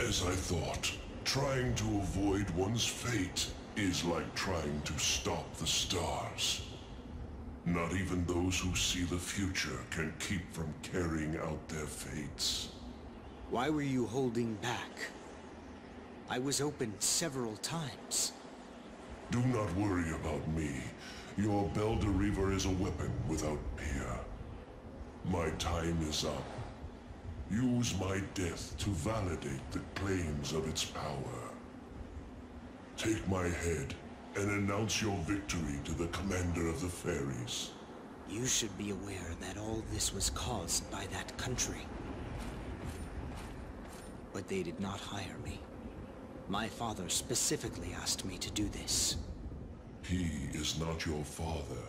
As I thought, trying to avoid one's fate is like trying to stop the stars. Not even those who see the future can keep from carrying out their fates. Why were you holding back? I was open several times. Do not worry about me. Your Belderiver is a weapon without peer. My time is up. Use my death to validate the claims of its power. Take my head and announce your victory to the commander of the fairies. You should be aware that all this was caused by that country. But they did not hire me. My father specifically asked me to do this. He is not your father.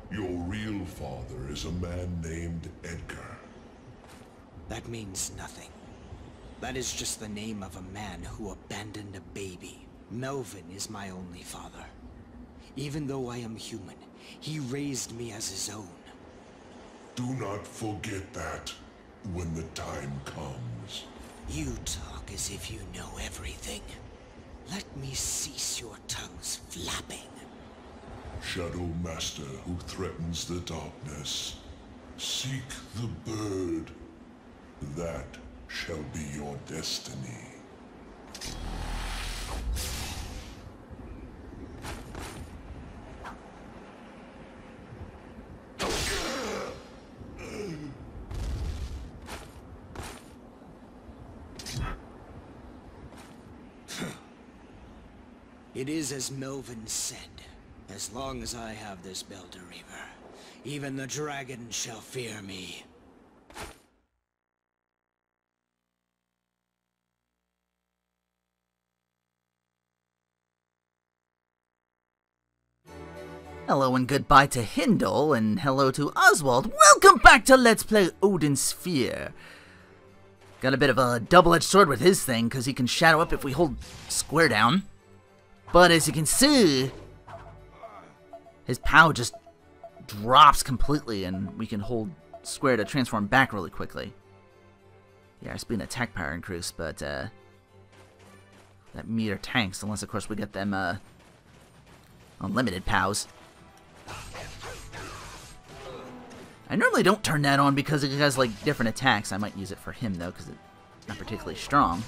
Your real father is a man named Edgar. That means nothing. That is just the name of a man who abandoned a baby. Melvin is my only father. Even though I am human, he raised me as his own. Do not forget that when the time comes. You talk as if you know everything. Let me cease your tongues flapping. Shadow Master who threatens the darkness. Seek the bird. That shall be your destiny. It is as Melvin said. As long as I have this Belderiver, even the dragon shall fear me. Hello and goodbye to Hindle, and hello to Oswald. Welcome back to Let's Play Odin Sphere. Got a bit of a double-edged sword with his thing, because he can shadow up if we hold square down. But as you can see, his power just drops completely, and we can hold square to transform back really quickly. Yeah, our speed and attack power increase, but that meter tanks, unless of course we get them unlimited POWs. I normally don't turn that on because it has like different attacks. I might use it for him though because it's not particularly strong.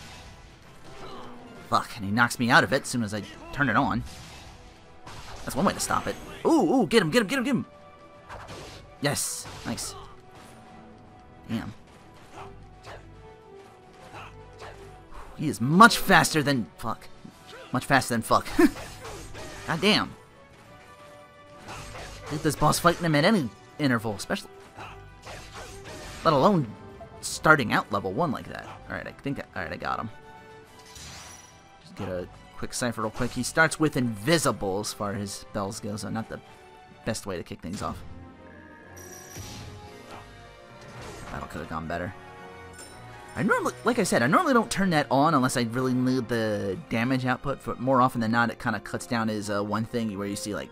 Fuck, and he knocks me out of it as soon as I turn it on. That's one way to stop it. Ooh, ooh, get him, get him, get him, get him! Yes, nice. Damn. He is much faster than... fuck. Much faster than fuck. God damn. Get this boss fighting him at any interval, especially... let alone starting out level 1 like that. Alright, Alright, I got him. Just get a quick cipher real quick. He starts with invisible as far as spells go, so not the best way to kick things off. Battle could have gone better. I normally, like I said, I normally don't turn that on unless I really need the damage output. For more often than not, it kind of cuts down his one thing where you see like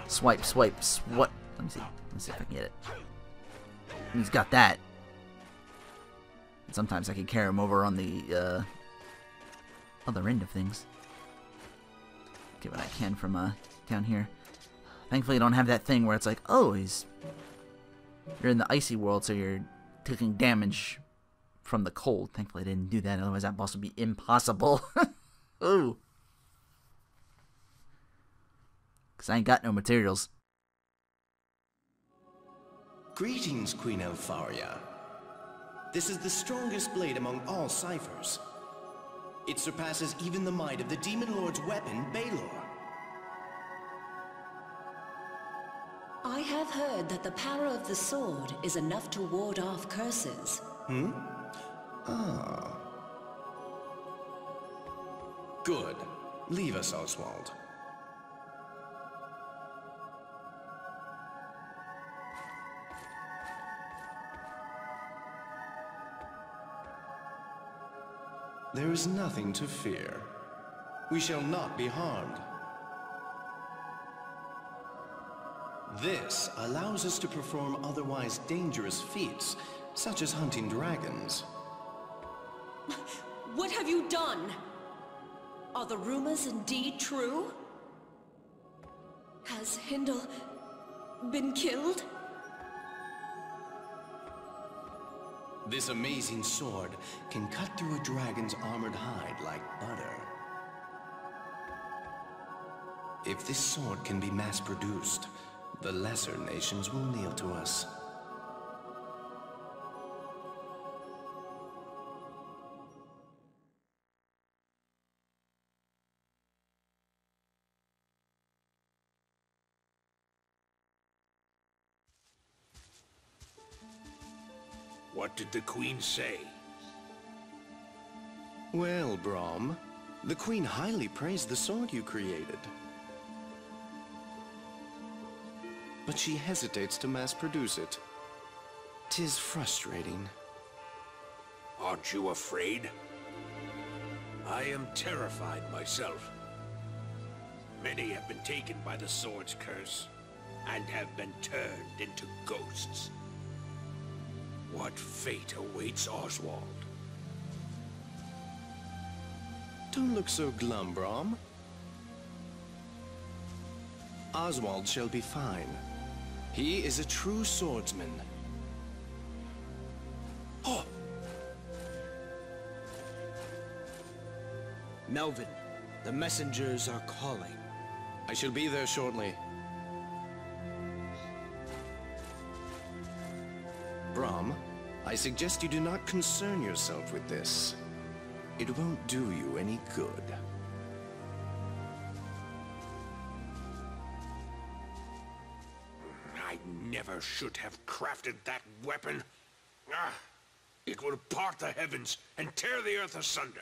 swipe, swipe, swipe. Let me see if I can get it. And he's got that. And sometimes I can carry him over on the other end of things. Get what I can from down here. Thankfully, I don't have that thing where it's like, oh, you're in the icy world, so you're taking damage from the cold. Thankfully, I didn't do that. Otherwise, that boss would be impossible. Ooh. Because I ain't got no materials. Greetings, Queen Elfaria. This is the strongest blade among all ciphers. It surpasses even the might of the Demon Lord's weapon, Balor. I have heard that the power of the sword is enough to ward off curses. Hmm? Ah. Good. Leave us, Oswald. There is nothing to fear. We shall not be harmed. This allows us to perform otherwise dangerous feats, such as hunting dragons. What have you done? Are the rumors indeed true? Has Hindle been killed? This amazing sword can cut through a dragon's armored hide like butter. If this sword can be mass-produced, the lesser nations will kneel to us. What did the Queen say? Well, Brahm, the Queen highly praised the sword you created. But she hesitates to mass-produce it. 'Tis frustrating. Aren't you afraid? I am terrified myself. Many have been taken by the sword's curse, and have been turned into ghosts. What fate awaits Oswald? Don't look so glum, Brahm. Oswald shall be fine. He is a true swordsman. Oh! Melvin, the messengers are calling. I shall be there shortly. Brahm, I suggest you do not concern yourself with this. It won't do you any good. I never should have crafted that weapon. Ah, it will part the heavens and tear the earth asunder.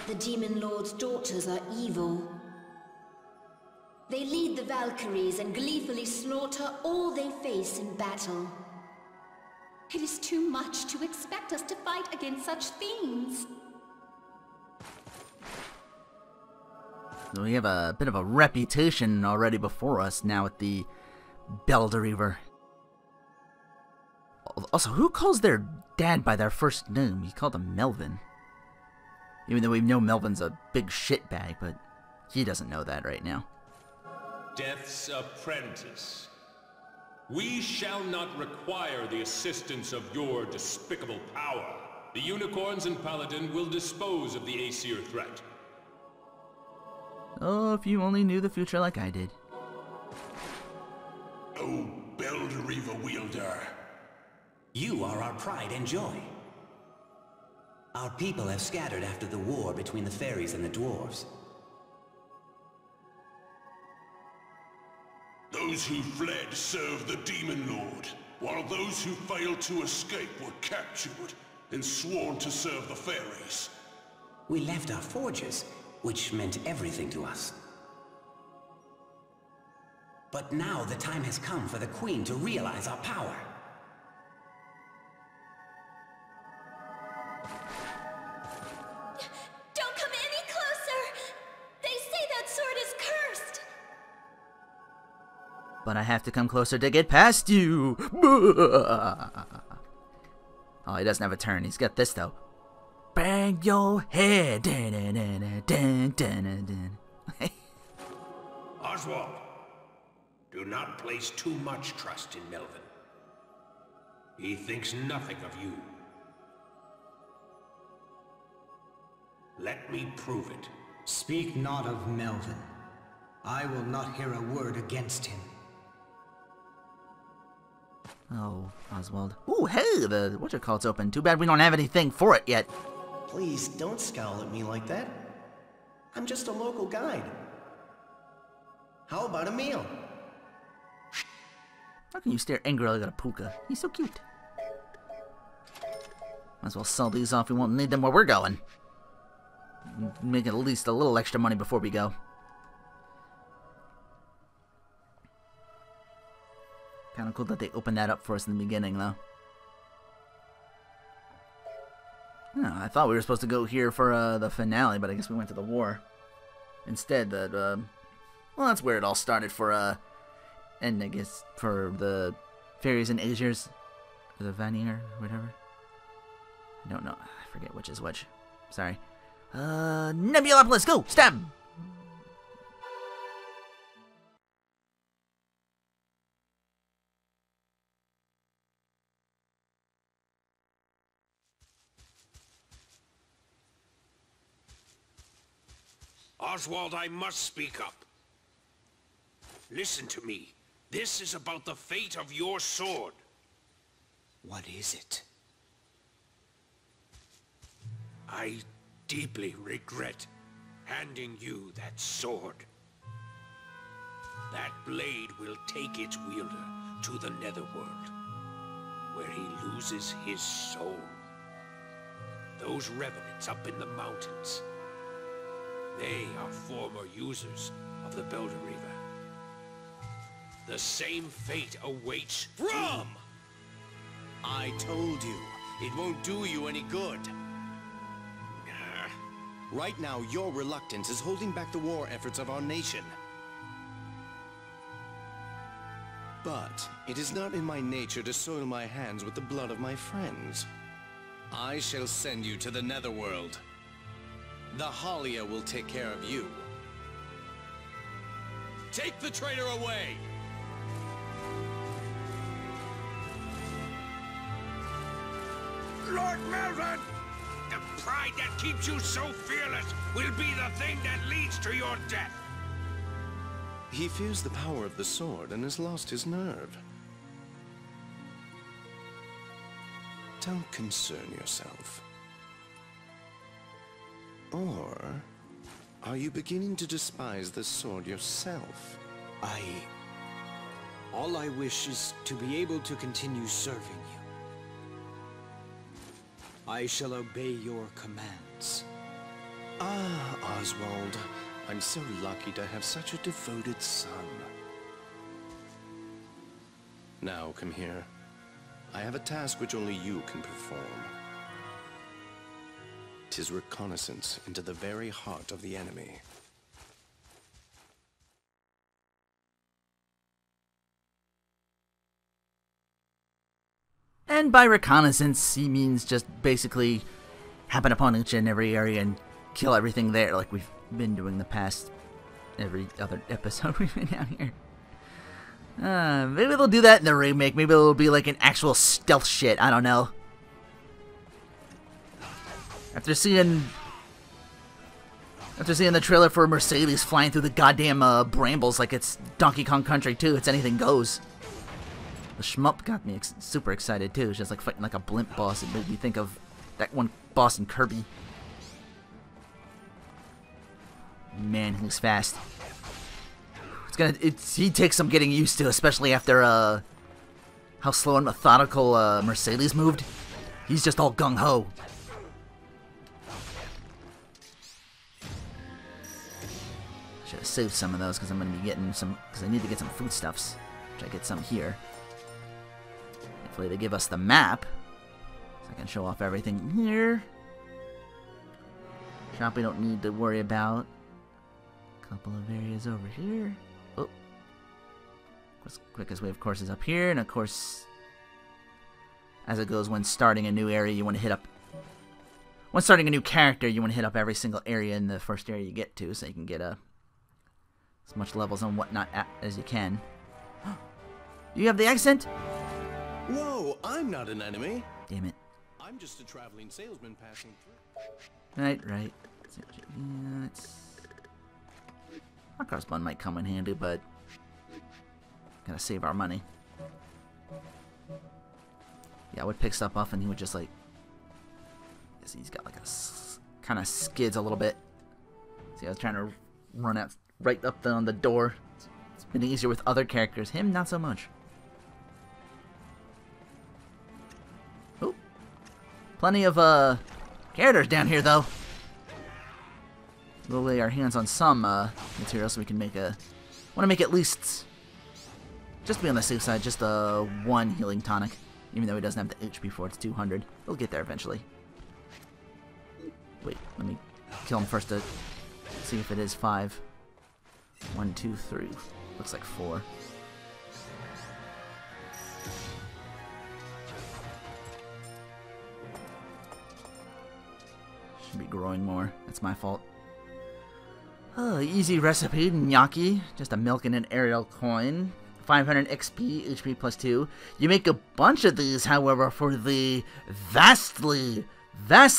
The Demon Lord's daughters are evil. They lead the Valkyries and gleefully slaughter all they face in battle. It is too much to expect us to fight against such fiends. We have a bit of a reputation already before us now with the Belderiver. Also, who calls their dad by their first name? He called him Melvin. Even though we know Melvin's a big shitbag, but he doesn't know that right now. Death's apprentice. We shall not require the assistance of your despicable power. The Unicorns and Paladin will dispose of the Aesir threat. Oh, if you only knew the future like I did. Oh, Belderiver wielder. You are our pride and joy. Our people have scattered after the war between the fairies and the dwarves. Those who fled served the Demon Lord, while those who failed to escape were captured and sworn to serve the fairies. We left our forges, which meant everything to us. But now the time has come for the Queen to realize our power. Don't come any closer! They say that sword is cursed! But I have to come closer to get past you. Oh, he doesn't have a turn. He's got this, though. Bang your head. Oswald, do not place too much trust in Melvin. He thinks nothing of you. Let me prove it. Speak not of Melvin. I will not hear a word against him. Oh, Oswald. Ooh, hey, the what's-it-called's open. Too bad we don't have anything for it yet. Please don't scowl at me like that. I'm just a local guide. How about a meal? How can you stare angrily at a puka? He's so cute. Might as well sell these off. We won't need them where we're going. Make at least a little extra money before we go. Kind of cool that they opened that up for us in the beginning, though. Oh, I thought we were supposed to go here for the finale, but I guess we went to the war. instead. That well, that's where it all started for and I guess for the fairies and Asiers, or the Vanir, whatever. I don't know. I forget which is which. Sorry. Nebulopolis, go! Stab! Oswald, I must speak up. Listen to me. This is about the fate of your sword. What is it? I deeply regret handing you that sword. That blade will take its wielder to the Netherworld, where he loses his soul. Those revenants up in the mountains, they are former users of the Belderiver. The same fate awaits From! I told you, it won't do you any good. Right now, your reluctance is holding back the war efforts of our nation. But it is not in my nature to soil my hands with the blood of my friends. I shall send you to the Netherworld. The Halia will take care of you. Take the traitor away! Lord Melvin! The pride that keeps you so fearless will be the thing that leads to your death. He fears the power of the sword and has lost his nerve. Don't concern yourself. Or are you beginning to despise the sword yourself? All I wish is to be able to continue serving you. I shall obey your commands. Ah, Oswald. I'm so lucky to have such a devoted son. Now, come here. I have a task which only you can perform. 'Tis reconnaissance into the very heart of the enemy. And by reconnaissance, he means just basically happen upon each and every area and kill everything there, like we've been doing the past every other episode we've been down here. Maybe they'll do that in the remake. Maybe it'll be like an actual stealth shit. I don't know. After seeing the trailer for Mercedes flying through the goddamn brambles like it's Donkey Kong Country 2, it's anything goes. The shmup got me super excited too. It's just like fighting like a blimp boss. It made me think of that one boss in Kirby. Man, he's fast. He takes some getting used to, especially after how slow and methodical Mercedes moved. He's just all gung ho. Should have saved some of those because I'm gonna be getting some. Because I need to get some foodstuffs, which I get some here. Hopefully they give us the map, so I can show off everything here. Shop we don't need to worry about. Couple of areas over here. Oh, quickest way of course is up here, and of course, as it goes, when starting a new area, you want to hit up. When starting a new character, you want to hit up every single area in the first area you get to, so you can get as much levels and whatnot as you can. You have the accent? Whoa, I'm not an enemy. Damn it. I'm just a traveling salesman passing through. Right. Our crossbone might come in handy, but gotta save our money. Yeah, I would pick stuff up and he would just like... See, he's got like a... kind of skids a little bit. See, I was trying to run out right up on the door. It's been easier with other characters. Him, not so much. Oh. Plenty of characters down here, though. We'll lay our hands on some material so we can make a... want to make at least... just to be on the safe side, just one healing tonic. Even though he doesn't have the HP for it, it's 200. We'll get there eventually. Wait, let me kill him first to see if it is 5. 1, 2, 3. Looks like 4. Should be growing more. That's my fault. Easy recipe, gnocchi. Just a milk and an aerial coin. 500 XP, HP plus 2. You make a bunch of these, however, for the vastly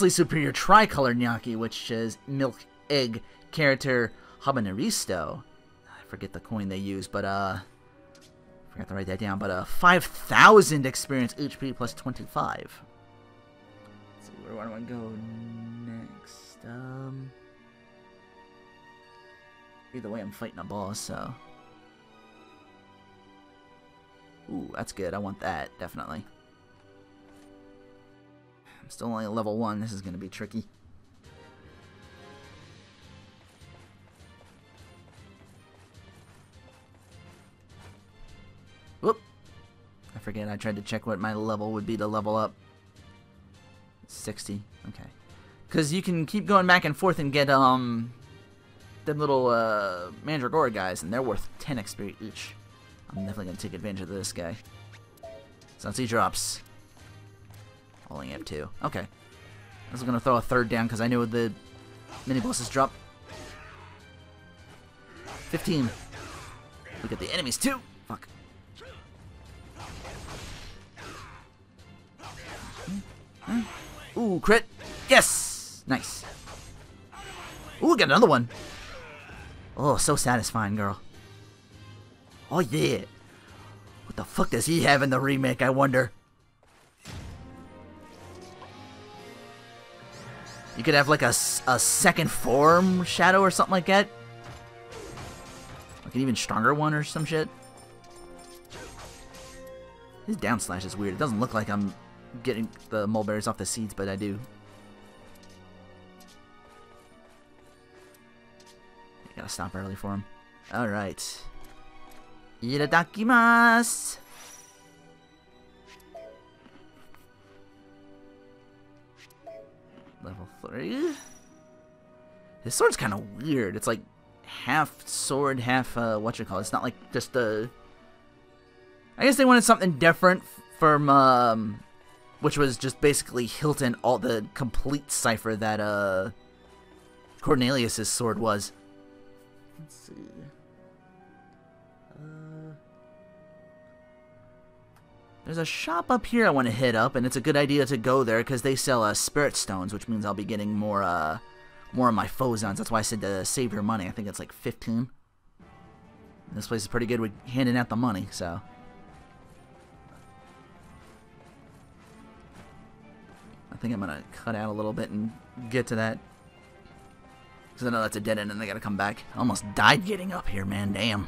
superior tricolor gnocchi, which is milk, egg, character, habaneristo. I forget the coin they use, but forgot to write that down. But 5,000 experience, HP plus 25. Let's see, where do I want to go next? Either way, I'm fighting a boss, so. Ooh, that's good. I want that, definitely. I'm still only at level 1. This is going to be tricky. Whoop! I forget, I tried to check what my level would be to level up. 60. Okay. Because you can keep going back and forth and get, them little, Mandragora guys, and they're worth 10 XP each. I'm definitely going to take advantage of this guy. Since he drops. Only have 2. Okay. I was going to throw a 3rd down because I knew the mini-bosses drop. 15. Look at the enemies too. Fuck. Ooh, crit. Yes! Nice. Ooh, got another one. Oh, so satisfying, girl. Oh, yeah. What the fuck does he have in the remake, I wonder? You could have, like, a second form shadow or something like that. Like an even stronger one or some shit. His down slash is weird. It doesn't look like I'm getting the mulberries off the seeds, but I do. I gotta stop early for him. Alright. Itadakimasu! Level 3. This sword's kind of weird. It's like half sword, half, whatchamacallit. It's not like just a... I guess they wanted something different from, which was just basically Hilton, all the complete cipher that, Cornelius's sword was. Let's see. There's a shop up here I want to hit up, and it's a good idea to go there because they sell spirit stones, which means I'll be getting more of my phosons. That's why I said to save your money. I think it's like 15. And this place is pretty good with handing out the money, so. I think I'm gonna cut out a little bit and get to that. Because I know that's a dead end and they gotta come back. I almost died getting up here, man. Damn.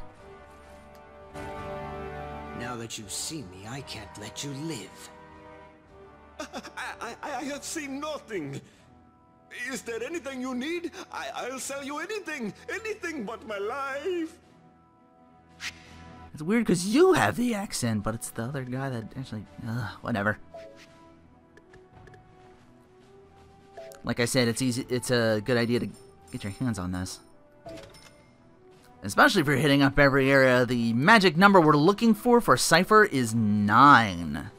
Now that you've seen me, I can't let you live. I have seen nothing. Is there anything you need? I'll sell you anything. Anything but my life. It's weird because you have the accent, but it's the other guy that actually... whatever. Like I said, it's easy. It's a good idea to get your hands on this. Especially if you're hitting up every area. The magic number we're looking for Cypher is 9.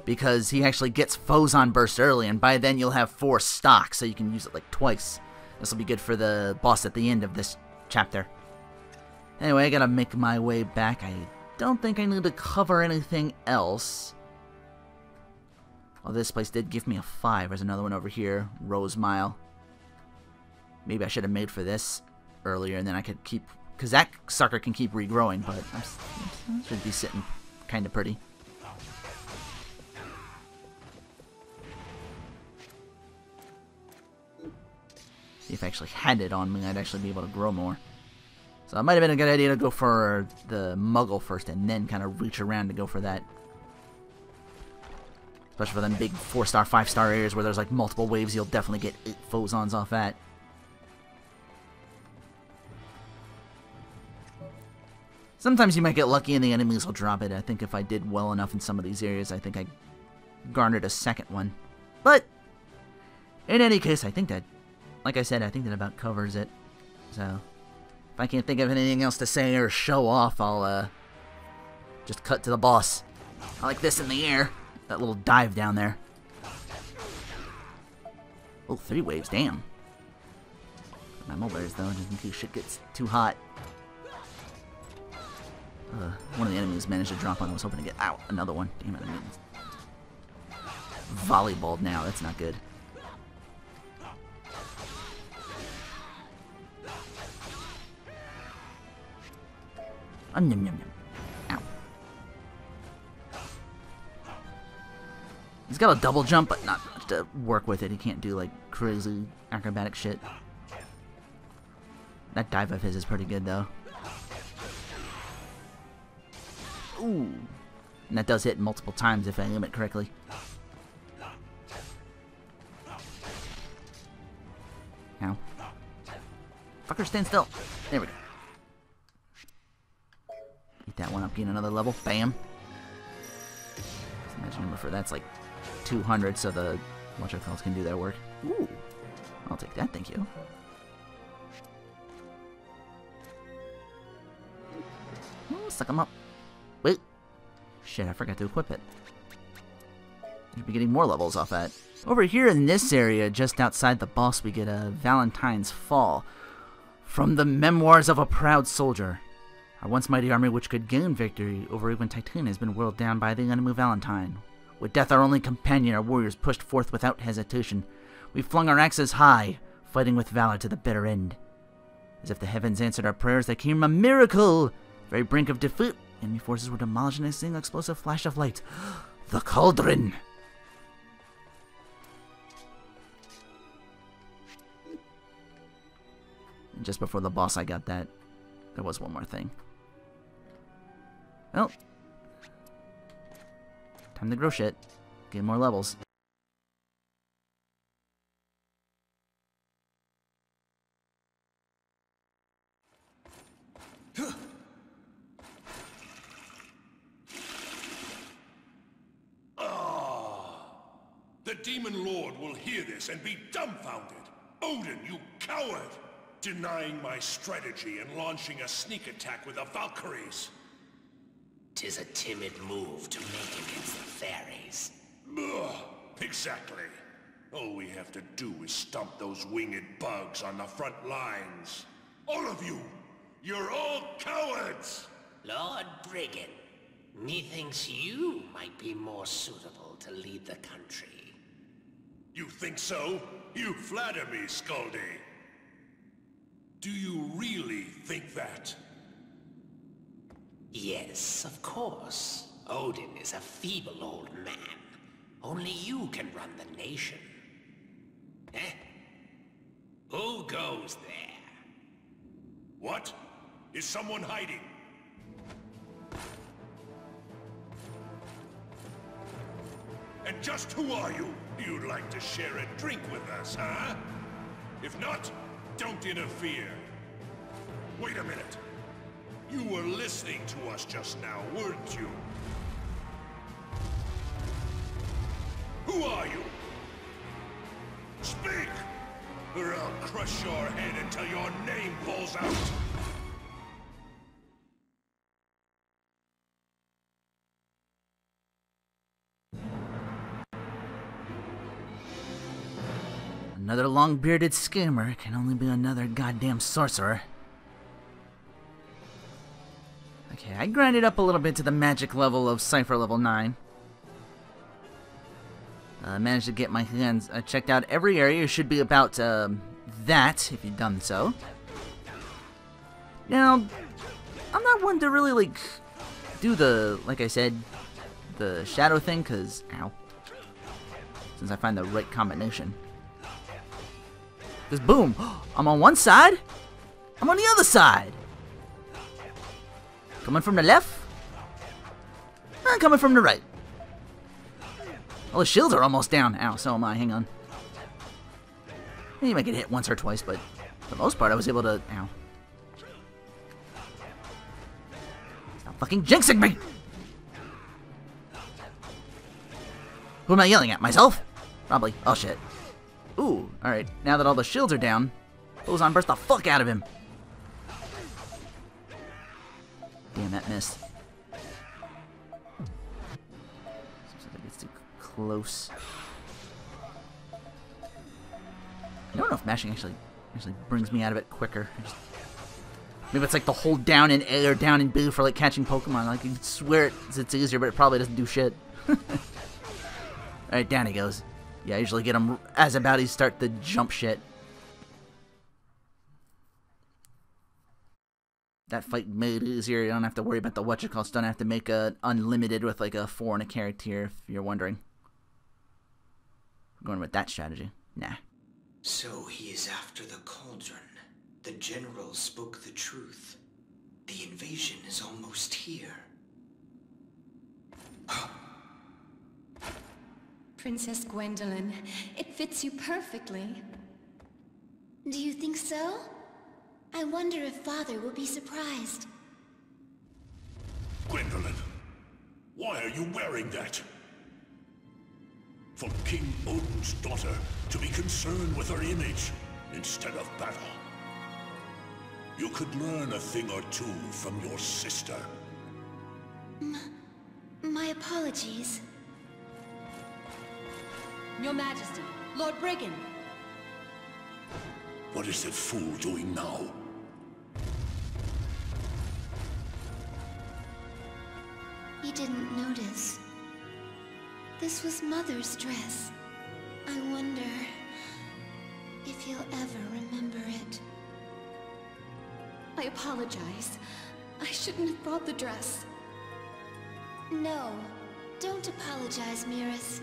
Because he actually gets Phoson Burst early, and by then you'll have 4 stocks, so you can use it like twice. This will be good for the boss at the end of this chapter. Anyway, I gotta make my way back. I don't think I need to cover anything else. Oh, this place did give me a 5. There's another one over here. Rose Mile. Maybe I should have made for this earlier, and then I could keep... Because that sucker can keep regrowing, but I should be sitting kind of pretty. See if I actually had it on me, I'd actually be able to grow more. So it might have been a good idea to go for the Muggle first, and then kind of reach around to go for that. Especially for them big 4-star, 5-star areas where there's like multiple waves, you'll definitely get 8 Phosons off that. Sometimes you might get lucky and the enemies will drop it. I think if I did well enough in some of these areas, I think I garnered a second one. But, in any case, I think that, like I said, I think that about covers it. So, if I can't think of anything else to say or show off, I'll just cut to the boss. I like this in the air. That little dive down there. Oh, 3 waves, damn. My mulberries though, just in case shit gets too hot. One of the enemies managed to drop one. I was hoping to get out. Another one. Damn it, I mean, volleyballed now. That's not good. Yum, yum, yum. Ow. He's got a double jump, but not much to work with it. He can't do like crazy acrobatic shit. That dive of his is pretty good though. Ooh. And that does hit multiple times if I aim it correctly. Ow. Fucker, stand still. There we go. Eat that one up, gain another level. Bam. Imagine number for that's like 200, so the whatchamacallits can do their work. Ooh. I'll take that, thank you. Ooh, suck him up. Wait. Shit, I forgot to equip it. Should be getting more levels off that. Over here in this area, just outside the boss, we get a Valentine's Fall. From the Memoirs of a Proud Soldier. Our once mighty army which could gain victory over even Titan has been whirled down by the enemy Valentine. With death our only companion, our warriors pushed forth without hesitation. We flung our axes high, fighting with valor to the bitter end. As if the heavens answered our prayers, there came a miracle! Very brink of defeat, enemy forces were demolished in a single explosive flash of light. The Cauldron! And just before the boss I got that, there was one more thing. Well, time to grow shit. Get more levels. The Demon Lord will hear this and be dumbfounded. Odin, you coward! Denying my strategy and launching a sneak attack with the Valkyries. 'Tis a timid move to make against the fairies. Ugh, exactly. All we have to do is stomp those winged bugs on the front lines. All of you! You're all cowards! Lord Brigand, methinks you might be more suitable to lead the country. You think so? You flatter me, Skaldi. Do you really think that? Yes, of course. Odin is a feeble old man. Only you can run the nation. Eh? Who goes there? What? Is someone hiding? And just who are you? You'd like to share a drink with us, huh? If not, don't interfere. Wait a minute. You were listening to us just now, weren't you? Who are you? Speak! Or I'll crush your head until your name falls out. Another long-bearded scammer can only be another goddamn sorcerer. Okay, I grinded up a little bit to the magic level of Cypher level 9. Managed to get my hands checked out. Every area should be about that, if you've done so. Now, I'm not one to really, like, do the, like I said, the shadow thing, because, ow, since I find the right combination. Because, boom, I'm on one side, I'm on the other side. Coming from the left, and coming from the right. All the shields are almost down. Ow, so am I. Hang on. You might get hit once or twice, but for the most part, I was able to... Ow. Stop fucking jinxing me! Who am I yelling at? Myself? Probably. Oh, shit. Ooh, alright. Now that all the shields are down, Boson burst the fuck out of him. Damn, that missed. Seems like it's too close. I don't know if mashing actually brings me out of it quicker. Maybe it's like the hold down in A or down in B for like catching Pokemon. Like, you swear it's easier, but it probably doesn't do shit. Alright, down he goes. Yeah, I usually get him as about he start the jump shit. That fight made it easier. You don't have to worry about the whatchacalls. Don't have to make a unlimited with like a 4 and a character, if you're wondering. I'm going with that strategy. Nah. So he is after the cauldron. The general spoke the truth. The invasion is almost here. Princess Gwendolyn, it fits you perfectly. Do you think so? I wonder if Father will be surprised. Gwendolyn, why are you wearing that? For King Odin's daughter to be concerned with her image instead of battle. You could learn a thing or two from your sister. My apologies. Your Majesty, Lord Brigand. What is that fool doing now? You didn't notice. This was Mother's dress. I wonder if you'll ever remember it. I apologize. I shouldn't have brought the dress. No, don't apologize, Miras.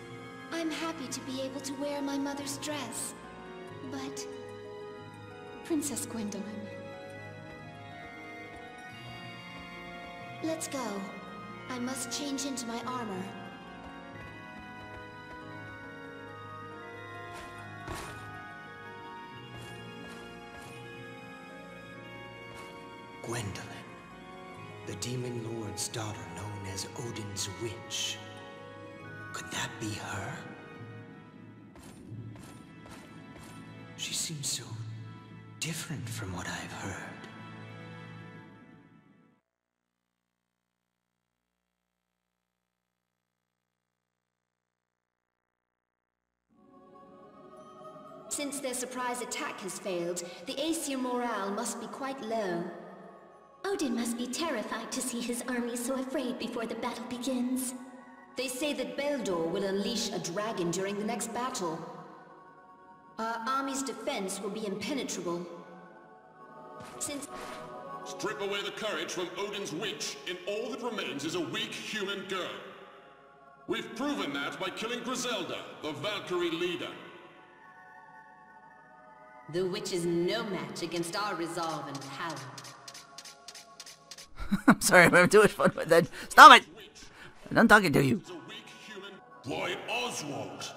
I'm happy to be able to wear my mother's dress. But... Princess Gwendolyn. Let's go. I must change into my armor. Gwendolyn, the Demon Lord's daughter known as Odin's Witch. Could that be her? She seems so different from what I've heard. Since their surprise attack has failed, the Aesir morale must be quite low. Odin must be terrified to see his army so afraid before the battle begins. They say that Beldor will unleash a dragon during the next battle. Our army's defense will be impenetrable. Since... Strip away the courage from Odin's witch, and all that remains is a weak human girl. We've proven that by killing Griselda, the Valkyrie leader. The witch is no match against our resolve and talent. I'm sorry, I'm having too much fun with that. Stop it! I'm done talking to you. Why, Oswald?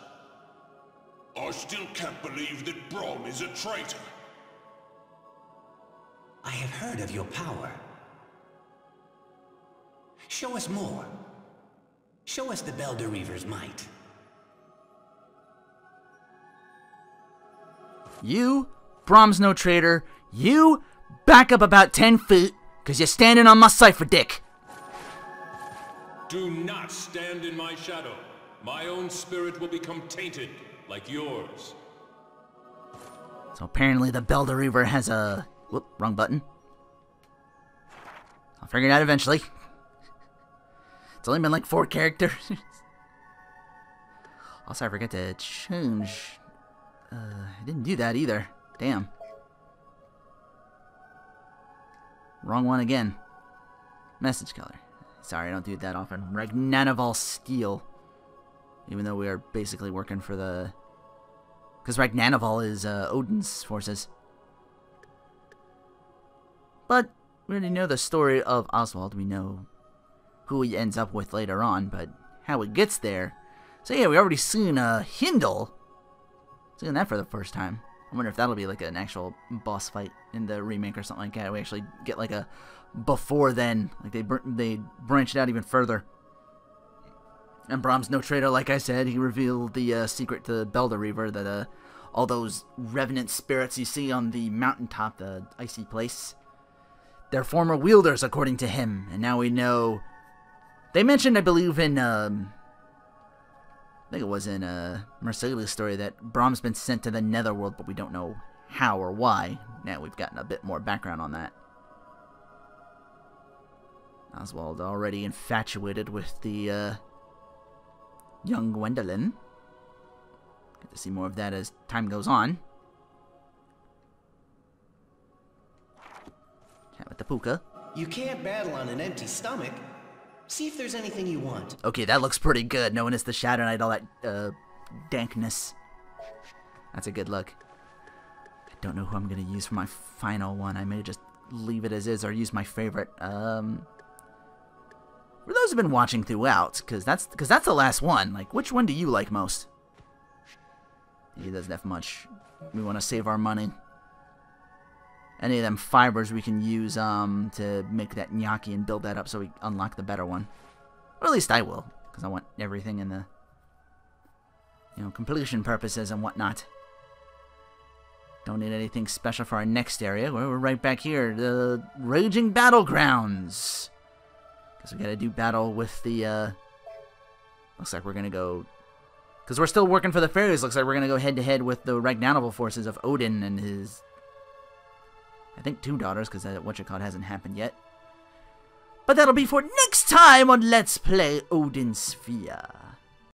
I still can't believe that Braum is a traitor. I have heard of your power. Show us more. Show us the Belderiver's might. You, Braum's no traitor, you back up about 10 feet, because you're standing on my cipher dick. Do not stand in my shadow. My own spirit will become tainted, like yours. So apparently the Belderiver has a... Whoop, wrong button. I'll figure it out eventually. It's only been like 4 characters. Also, I forgot to change... I didn't do that either. Damn. Wrong one again. Message color. Sorry, I don't do it that often. Ragnanival Steel. Even though we are basically working for the... Because Ragnanival is Odin's forces. But we already know the story of Oswald. We know who he ends up with later on, but how he gets there. So yeah, we already seen Hindle. Seeing that for the first time. I wonder if that'll be like an actual boss fight in the remake or something like that. We actually get like a before then. Like they branched out even further. And Braum's no traitor, like I said. He revealed the secret to Belderiver that all those revenant spirits you see on the mountaintop, the icy place. They're former wielders, according to him, and now we know... They mentioned, I believe, in, I think it was in Mercedes' story, that Brahm's been sent to the Netherworld, but we don't know how or why. Now we've gotten a bit more background on that. Oswald already infatuated with the young Gwendolyn. Get to see more of that as time goes on. Chat with the Puka. You can't battle on an empty stomach. See if there's anything you want. Okay, that looks pretty good, knowing it's the Shadow Knight, all that dankness. That's a good look. I don't know who I'm going to use for my final one. I may just leave it as is or use my favorite. For those who've been watching throughout, because that's the last one. Like, which one do you like most? He doesn't have much. We want to save our money. Any of them fibers we can use to make that gnocchi and build that up so we unlock the better one. Or at least I will, because I want everything in the, you know, completion purposes and whatnot. Don't need anything special for our next area. We're right back here, the Raging Battlegrounds. Because we gotta do battle with the, looks like we're gonna go, because we're still working for the fairies, looks like we're gonna go head-to-head with the Ragnarval forces of Odin and his, I think, 2 daughters, because whatchamacallit hasn't happened yet. But that'll be for next time on Let's Play Odin Sphere.